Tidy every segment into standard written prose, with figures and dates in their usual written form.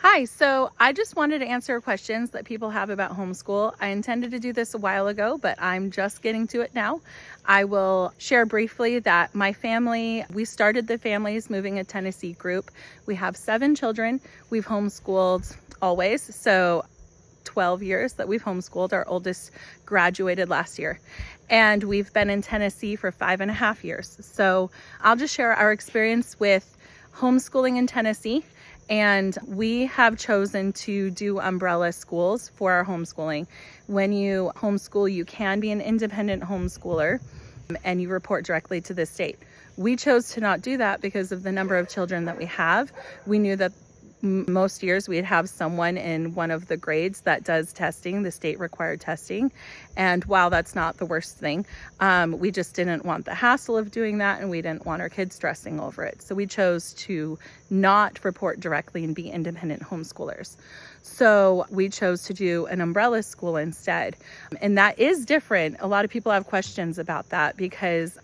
Hi, so I just wanted to answer questions that people have about homeschool. I intended to do this a while ago, but I'm just getting to it now. I will share briefly that my family, we started the Families Moving to Tennessee group. We have 7 children. We've homeschooled always, so 12 years that we've homeschooled. Our oldest graduated last year. And we've been in Tennessee for 5.5 years. So I'll just share our experience with homeschooling in Tennessee. And we have chosen to do umbrella schools for our homeschooling. When you homeschool, you can be an independent homeschooler and you report directly to the state. We chose to not do that because of the number of children that we have. We knew that most years we'd have someone in one of the grades that does testing, the state required testing. And while that's not the worst thing, we just didn't want the hassle of doing that, and we didn't want our kids stressing over it. So we chose to not report directly and be independent homeschoolers. So we chose to do an umbrella school instead. And that is different. A lot of people have questions about that because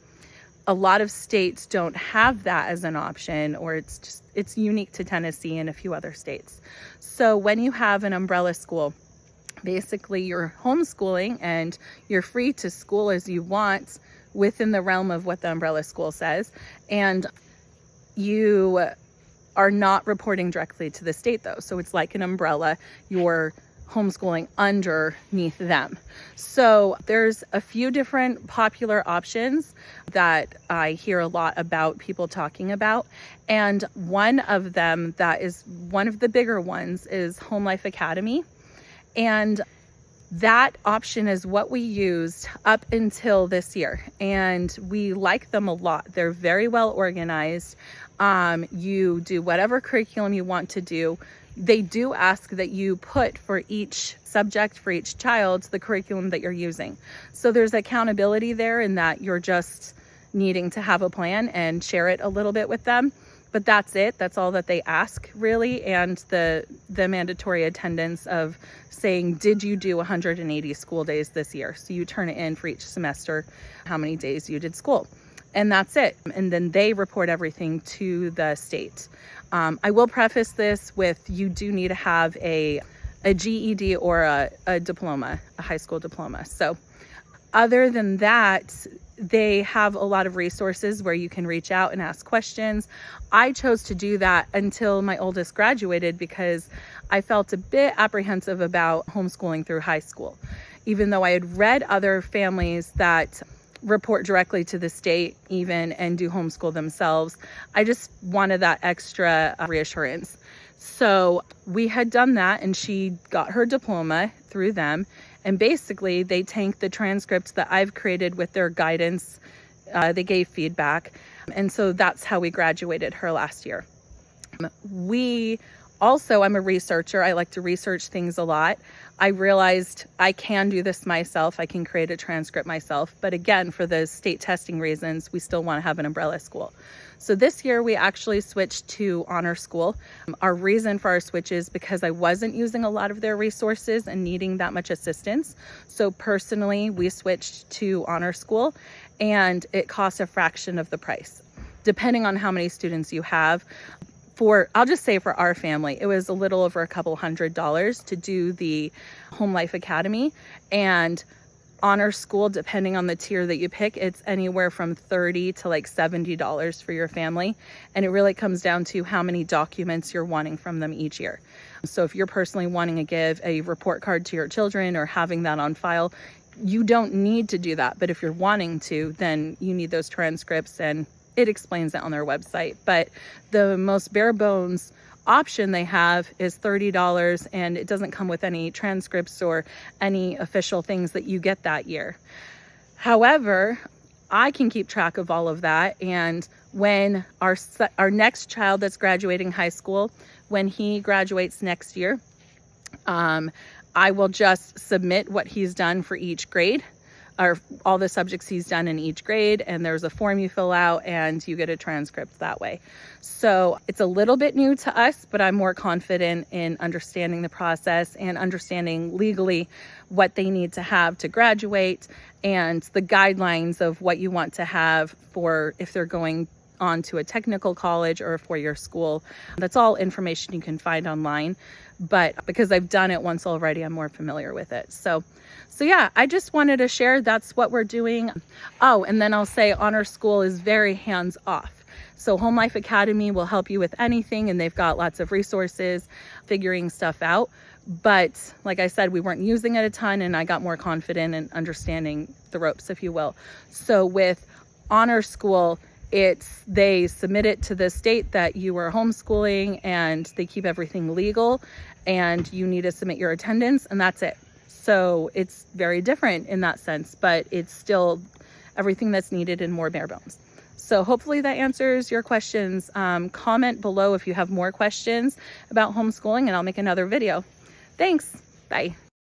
a lot of states don't have that as an option, or it's unique to Tennessee and a few other states. So when you have an umbrella school, basically you're homeschooling and you're free to school as you want within the realm of what the umbrella school says. And you are not reporting directly to the state though. So it's like an umbrella. You're homeschooling underneath them. So there's a few different popular options that I hear a lot about people talking about. And one of them that is one of the bigger ones is Home Life Academy. And that option is what we used up until this year. And we like them a lot. They're very well organized. You do whatever curriculum you want to do. They do ask that you put for each subject, for each child, the curriculum that you're using. So there's accountability there in that you're just needing to have a plan and share it a little bit with them. But that's it. That's all that they ask, really. And the mandatory attendance of saying, did you do 180 school days this year? So you turn it in for each semester, how many days you did school. And that's it. And then they report everything to the state. I will preface this with, you do need to have a GED or a diploma, a high school diploma. So other than that, they have a lot of resources where you can reach out and ask questions. I chose to do that until my oldest graduated because I felt a bit apprehensive about homeschooling through high school. Even though I had read other families that report directly to the state even and do homeschool themselves, I just wanted that extra reassurance. So we had done that, and she got her diploma through them. And basically they tanked the transcripts that I've created with their guidance. They gave feedback. And so that's how we graduated her last year. I'm a researcher. I like to research things a lot. I realized I can do this myself. I can create a transcript myself. But again, for the state testing reasons, we still want to have an umbrella school. So this year we actually switched to honor school. Our reason for our switch is because I wasn't using a lot of their resources and needing that much assistance. So personally, we switched to honor school, and it costs a fraction of the price, depending on how many students you have. I'll just say for our family, it was a little over $200 to do the Home Life Academy, and honor school, depending on the tier that you pick, it's anywhere from $30 to like $70 for your family. And it really comes down to how many documents you're wanting from them each year. So if you're personally wanting to give a report card to your children or having that on file, you don't need to do that. But if you're wanting to, then you need those transcripts, and it explains it on their website. But the most bare bones option they have is $30, and it doesn't come with any transcripts or any official things that you get that year. However, I can keep track of all of that, and when our next child that's graduating high school, when he graduates next year, I will just submit what he's done for each grade, or all the subjects he's done in each grade, and there's a form you fill out and you get a transcript that way. So it's a little bit new to us, but I'm more confident in understanding the process and understanding legally what they need to have to graduate and the guidelines of what you want to have for if they're going on to a technical college or a four-year school. That's all information you can find online, but because I've done it once already, I'm more familiar with it. So yeah, I just wanted to share that's what we're doing. Oh, and then I'll say Honor School is very hands-off. So Home Life Academy will help you with anything, and they've got lots of resources figuring stuff out. But like I said, we weren't using it a ton, and I got more confident in understanding the ropes, if you will. So with Honor School, they submit it to the state that you are homeschooling, and they keep everything legal, and you need to submit your attendance, and that's it. So it's very different in that sense, but it's still everything that's needed and more bare bones. So hopefully that answers your questions. Comment below if you have more questions about homeschooling, and I'll make another video. Thanks. Bye.